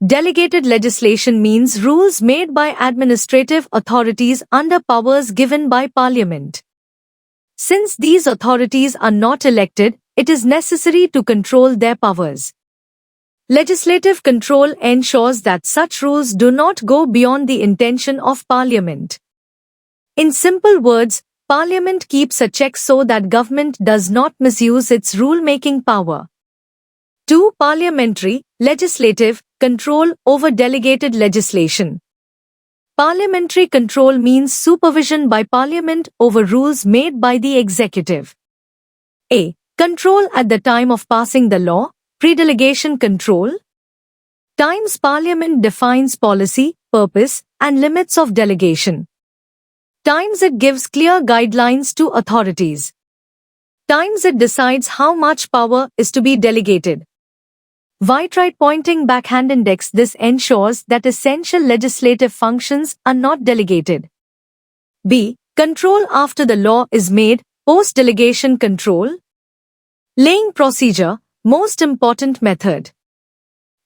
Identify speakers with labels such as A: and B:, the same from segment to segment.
A: Delegated legislation means rules made by administrative authorities under powers given by Parliament. Since these authorities are not elected, it is necessary to control their powers. Legislative control ensures that such rules do not go beyond the intention of Parliament. In simple words, Parliament keeps a check so that government does not misuse its rule-making power. 2. Parliamentary, legislative, control over delegated legislation. Parliamentary control means supervision by Parliament over rules made by the executive. A. Control at the time of passing the law, pre-delegation control. Times Parliament defines policy, purpose, and limits of delegation. Times it gives clear guidelines to authorities. Times it decides how much power is to be delegated. Right pointing backhand index. This ensures that essential legislative functions are not delegated. B. Control after the law is made, post-delegation control. Laying procedure, most important method.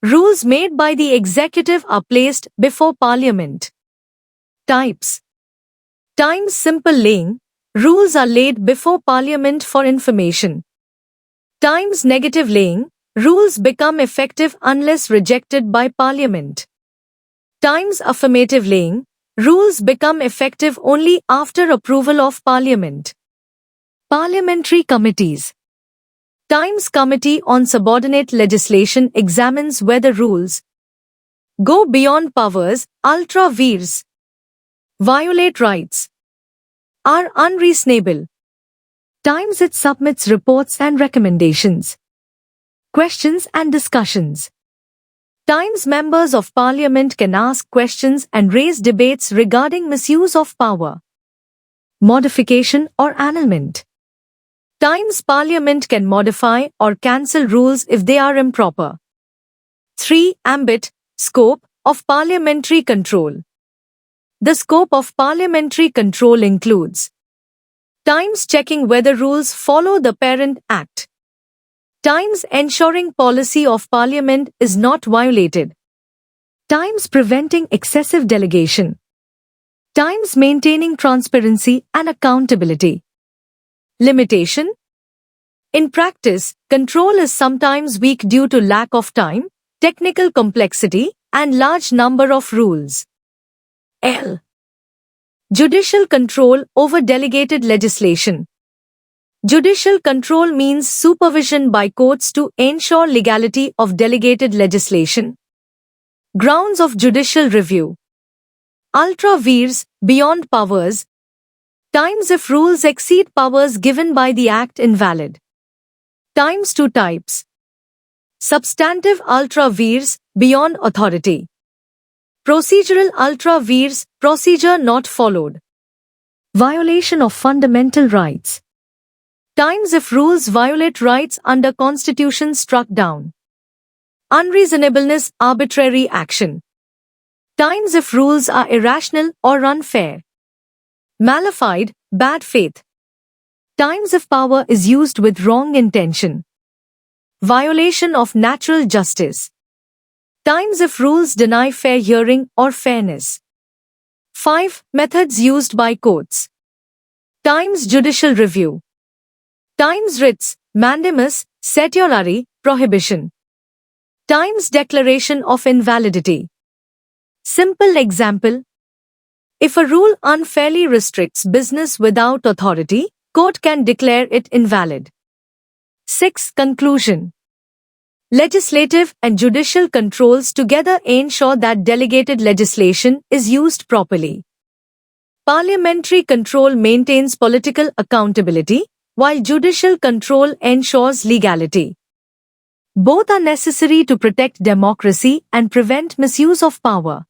A: Rules made by the executive are placed before Parliament. Types. Times simple laying, rules are laid before Parliament for information. Times negative laying, rules become effective unless rejected by Parliament. Times affirmative laying, rules become effective only after approval of Parliament. Parliamentary committees. Times Committee on Subordinate Legislation examines whether rules go beyond powers, ultra vires, violate rights, are unreasonable. Times it submits reports and recommendations. Questions and discussions. Times members of Parliament can ask questions and raise debates regarding misuse of power, modification or annulment. Times Parliament can modify or cancel rules if they are improper. 3. Ambit, scope of parliamentary control. The scope of parliamentary control includes times checking whether rules follow the parent act. Times ensuring policy of Parliament is not violated. Times preventing excessive delegation. Times maintaining transparency and accountability. Limitation. In practice, control is sometimes weak due to lack of time, technical complexity, and large number of rules. L. Judicial control over delegated legislation. Judicial control means supervision by courts to ensure legality of delegated legislation. Grounds of judicial review. Ultra vires, beyond powers. Times if rules exceed powers given by the Act invalid. Times 2 types. Substantive ultra vires, beyond authority. Procedural ultra vires, procedure not followed. Violation of fundamental rights. Times if rules violate rights under Constitution struck down. Unreasonableness, arbitrary action. Times if rules are irrational or unfair. Malified, bad faith. Times if power is used with wrong intention. Violation of natural justice. Times if rules deny fair hearing or fairness. 5. Methods used by courts. Times judicial review. Times writs, mandamus, certiorari, prohibition. Times declaration of invalidity. Simple example. If a rule unfairly restricts business without authority, court can declare it invalid. 6. Conclusion. Legislative and judicial controls together ensure that delegated legislation is used properly. Parliamentary control maintains political accountability, while judicial control ensures legality. Both are necessary to protect democracy and prevent misuse of power.